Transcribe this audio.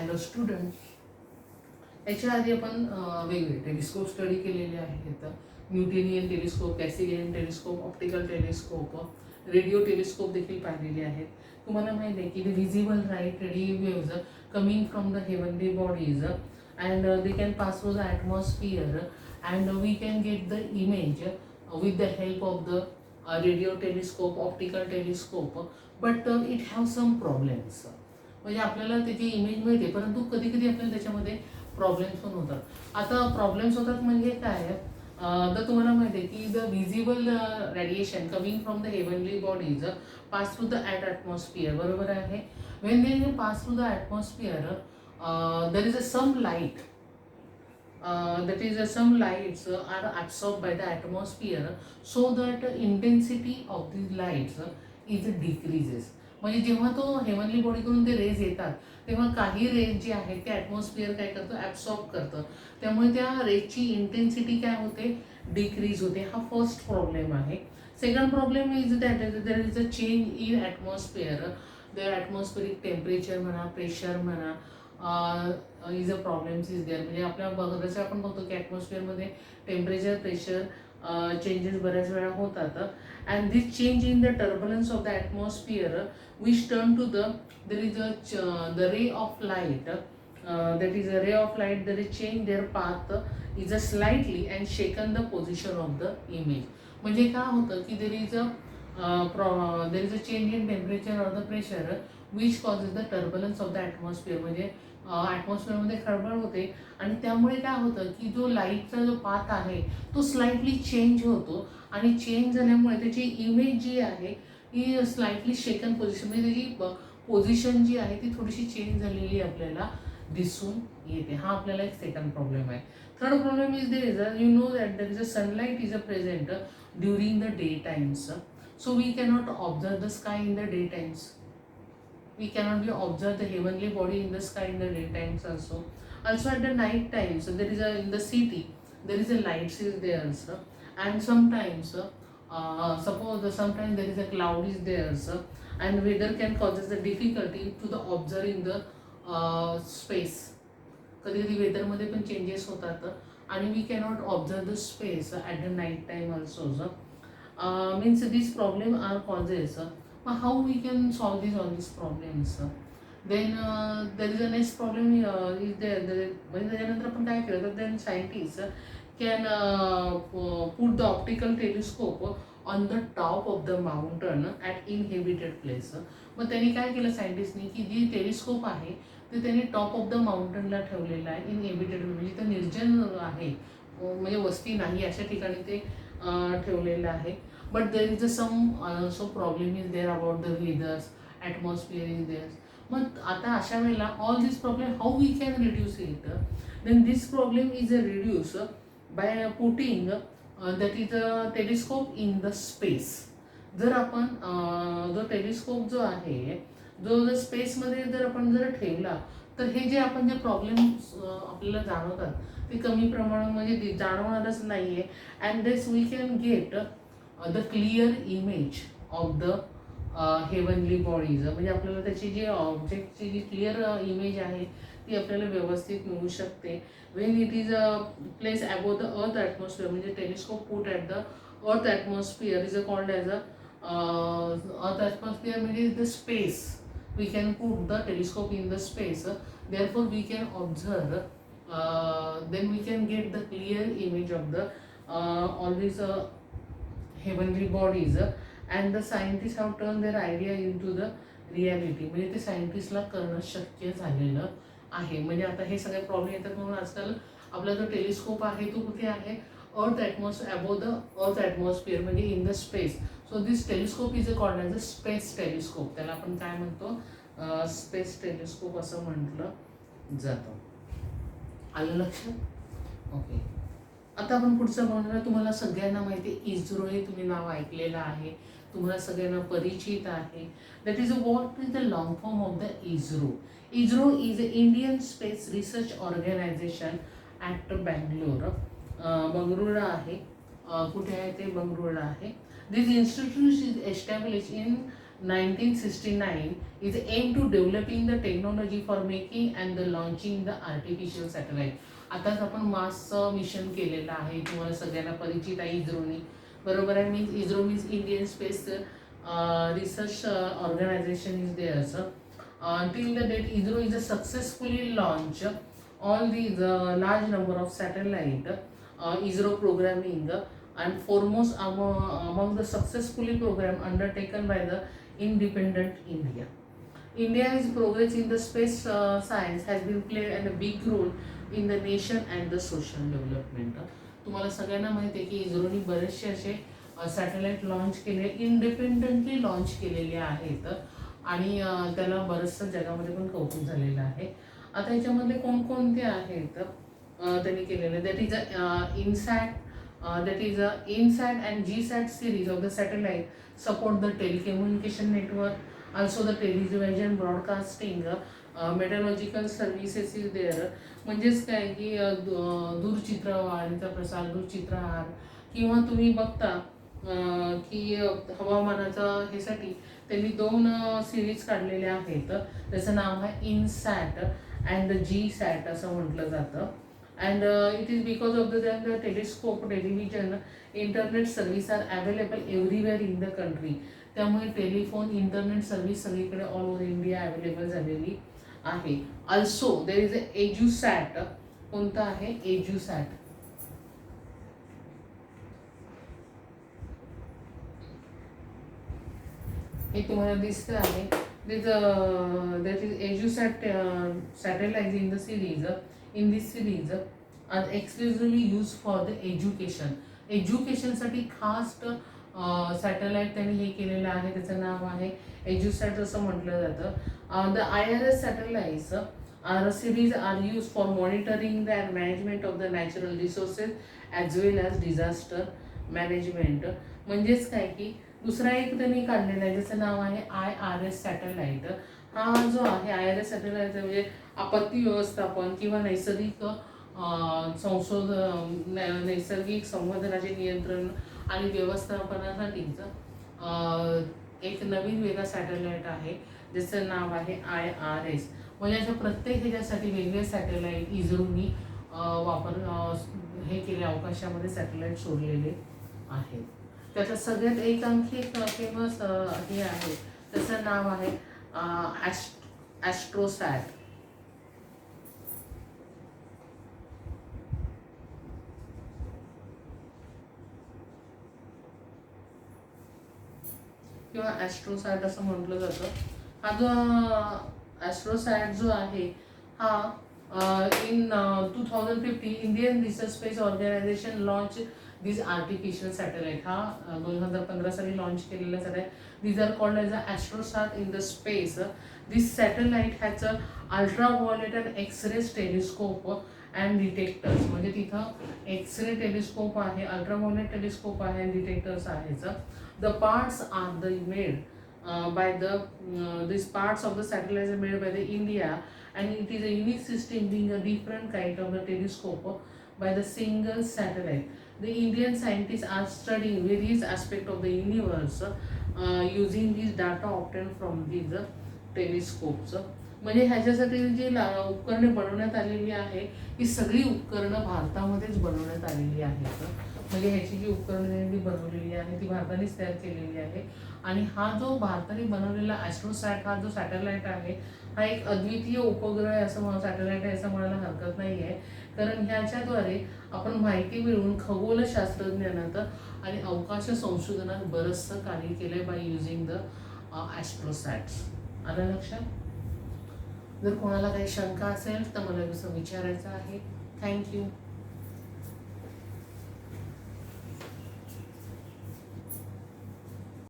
Hello student, याच्या आधी आपण वेगवेगळे टेलिस्कोप स्टडी केलेले आहेत. Newtonian telescope, Cassegrainian telescope, optical telescope, radio telescope देखील पाहिलेले आहेत. तुम्हाला माहिती आहे की the visible light radio waves coming from the heavenly bodies and they can pass through the atmosphere and we can get the image with the help of the radio telescope, optical telescope, but it have some problems. म्हणजे आपल्याला त्याची image मिळते, परंतु कधी कधी आपल्याला त्याच्यामध्ये problems पण होतात. आता प्रॉब्लेम्स होतात म्हणजे काय, तर तुम्हाला माहिती आहे की the visible radiation coming from the heavenly bodies pass through the atmosphere, बरोबर आहे. When they pass through the atmosphere there is a some light, that is some lights are absorbed by the atmosphere, so that intensity of these lights is decreases. म्हणजे जेव्हा तो heavenly बॉडीकडून ते raise येतात तेव्हा काही raise जे आहेत ते ॲटमॉस्फिअर काय करतं, ॲब्सॉर्ब करतं. त्यामुळे त्या रेजची इंटेन्सिटी काय होते, डिक्रीज होते. हा फर्स्ट प्रॉब्लेम आहे. Second problem is that there is a change in atmosphere. The atmospheric temperature म्हणा, प्रेशर म्हणा, is a problems is there. म्हणजे आपल्या बघायचं आपण बघतो की ॲटमॉस्फिअरमध्ये टेम्परेचर, प्रेशर चेंजेस बऱ्याच वेळा होतात. And this change in the turbulence of the atmosphere which turn to the there is the ray of light, that is a ray of light, there is change their path is a slightly and shaken the position of the image. म्हणजे काय होतं की there is a change in temperature or the pressure which causes the turbulence of the atmosphere. म्हणजे ॲटमॉस्फिअरमध्ये खळबळ होते आणि त्यामुळे काय होतं की जो लाईटचा जो पाथ आहे तो स्लाइटली चेंज होतो आणि चेंज झाल्यामुळे त्याची इमेज जी आहे ही स्लाइटली शेकन पोझिशन, म्हणजे त्याची पोझिशन जी आहे ती थोडीशी चेंज झालेली आपल्याला दिसून येते. हा आपल्याला एक सेकंड प्रॉब्लेम आहे. Third problem is there is you know that there is a sunlight is a present during the day times, so we cannot observe the sky in the day times. We cannot be observe the heavenly body in the sky in the daytimes also. Also at the night times, there is a in the city there is a lights is there also, and sometimes sometimes there is a cloud is there also, and weather can causes the difficulty to the observing the space. कधी कधी वेदरमध्ये पण changes होतात आणि we cannot observe the space at the night time also. Means these problems are causes. How we can solve all these problems? Then there is a next problem is there. म्हणजे त्याच्यानंतर आपण काय केलं तर then scientists can put the optical telescope on the top of the mountain at inhabited place. मग त्यांनी काय केलं सायंटिस्टनी की जी टेलिस्कोप आहे ते त्यांनी टॉप ऑफ द माउंटनला ठेवलेलं आहे, इनहेबिटेड म्हणजे ते निर्जन आहे, म्हणजे वस्ती नाही अशा ठिकाणी ते ठेवलेलं आहे. But there is some also problem is there about the weathers, atmosphere is there. मग आता अशा वेळेला all this problem how we can reduce it? Then this problem is reduced by putting that is a telescope in the space. जर आपण जो telescope जो आहे जो जर स्पेसमध्ये जर आपण जर ठेवला तर हे जे आपण जे प्रॉब्लेम्स आपल्याला जाणवतात ते कमी प्रमाणामध्ये जाणवणारच नाही आहे. And this we can get the clear image of the heavenly bodies. म्हणजे आपल्याला त्याची जी ऑब्जेक्टची जी क्लिअर इमेज आहे ती आपल्याला व्यवस्थित मिळू शकते. When it is place above the earth atmosphere, म्हणजे telescope put at the earth atmosphere is called as earth atmosphere म्हणजे the space. We can put the telescope in the space, therefore we can observe, then we can get the clear image of the all these heavenly bodies, and the scientists have turned their idea into the reality. म्हणजे ते सायंटिस्टला करणं शक्य झालेलं आहे. म्हणजे आता हे सगळे प्रॉब्लेम येतात म्हणून आजकाल आपला जो टेलिस्कोप आहे तो कुठे आहे, earth atmosphere above the earth atmosphere म्हणजे in the space. So this telescope is called as a space telescope. त्याला आपण काय म्हणतो, स्पेस टेलिस्कोप असं म्हटलं जातं. आलं लक्षात? ओके. आता आपण पुढचं बघणार. तुम्हाला सगळ्यांना माहिती आहे इस्रो हे तुम्ही नाव ऐकलेलं आहे, तुम्हाला सगळ्यांना परिचित आहे. That is what is the long form of the ISRO. ISRO is a Indian space research organisation at Bangalore. Bengaluru आहे. कुठे आहे ते, बंगळुरू आहे. This institute is establish in 1969 is aimed to developing the technology for making and the launching the artificial satellite. आताच आपण मार्सचं mission केलेलं आहे, तुम्हाला सगळ्यांना परिचित आहे इस्रोनी, बरोबर आहे. Means ISRO means Indian space research Organisation is there. Till the date, ISRO is a successfully launched all the large number of satellite ISRO programming and foremost among the successfully program undertaken by the independent India. India's progress in the space science has been played a big role in the nation and the social development. तुम्हाला सगळ्यांना माहिती आहे की इस्रोनी बरेचसे असे satellite launch केले, independently launch केलेले आहेत आणि त्याला बरंचसं जगामध्ये पण कौतुक झालेलं आहे. आता याच्यामधले कोणकोणते आहेत त्यांनी केलेले, that is INSAT, that is INSAT and GSAT series of the satellite support the telecommunication network, also the television broadcasting, meteorological services is there. म्हणजेच काय की दूरचित्रवाणीचा प्रसार, दूरचित्रहार, किंवा तुम्ही बघता की हवामानाचा ह्यासाठी त्यांनी 2 सिरीज काढलेल्या आहेत. त्याचं नाव आहे INSAT अँड GSAT असं म्हटलं जातं. And it is because of the telescope, television, internet service are available everywhere in the country. त्यामुळे टेलिफोन, इंटरनेट सर्व्हिस सगळीकडे ऑल ओव्हर इंडिया अवेलेबल झालेली आहे. Also there is a EDUSAT. कोणतं आहे? एज्युसॅट. हे तुम्हाला दिसतं आहे. that is EduSat satellites in the series. In this series are exclusively used for the education. एज्युकेशनसाठी खास सॅटेलाइट त्यांनी हे केलेलं आहे, त्याचं नाव आहे एज्युसॅट असं म्हटलं जातं. The IRS satellites are a series are use for monitoring the and management of the natural resources as well as disaster management. म्हणजेच काय की दुसरा एक त्यांनी काढलेला आहे ज्याचं नाव आहे IRS सॅटेलाइट. हा जो आहे IRS सॅटेलाइट म्हणजे आपत्ती व्यवस्थापन किंवा नैसर्गिक नैसर्गिक संवर्धनाचे नियंत्रण आणि व्यवस्थापनासाठीचं एक नवीन वेगळा सॅटेलाइट आहे ज्याचं नाव आहे IRS. म्हणजे अशा प्रत्येक ह्याच्यासाठी वेगळे सॅटेलाइट इस्रोनी हे केले, अवकाशामध्ये सॅटेलाइट सोडलेले आहेत. त्याचं सगळ्यात एक आणखी एक फेमस हे आहे, त्याचं नाव आहे ॲस्ट्रोसॅट. किंवा ॲस्ट्रोसॅट असं म्हटलं जातं. हा जो ॲस्ट्रोसॅट जो आहे हा in 2015 Indian Research Space Organisation launch this artificial satellite. हा 2015 साली लॉन्च केलेला satellite. these are called as a astrosat in the space. This satellite has a ultraviolet and x-ray telescope and detectors. म्हणजे तिथं x ray telescope आहे, ultraviolet telescope आहे आणि detectors आहेत. The parts are made by these parts of the satellite are made by the India, and it is a unique system being a different kind of the telescope by the single satellite. The Indian scientists are studying various aspects of the universe using these data obtained from these telescopes. म्हणजे ह्याच्यासाठी जी उपकरणे बनवण्यात आलेली आहे ही सगळी उपकरणं भारतामध्येच बनवण्यात आलेली आहेत. म्हणजे ह्याची जी उपकरणे बनवलेली आहे ती भारतानेच तयार केलेली आहे. आणि हा जो भारताने बनवलेला ॲस्ट्रोसॅट हा जो सॅटेलाइट आहे हा एक अद्वितीय उपग्रह आहे असं सॅटेलाइट आहे असं म्हणायला हरकत नाही आहे. कारण ह्याच्याद्वारे आपण माहिती मिळवून खगोलशास्त्रज्ञानात आणि अवकाश संशोधनात बरंचसं कार्य केलं बाय युझिंग द ॲस्ट्रोसॅट्स. आलं लक्षात? जर कोणाला काही शंका असेल तर मला विचारायचं आहे. थँक्यू.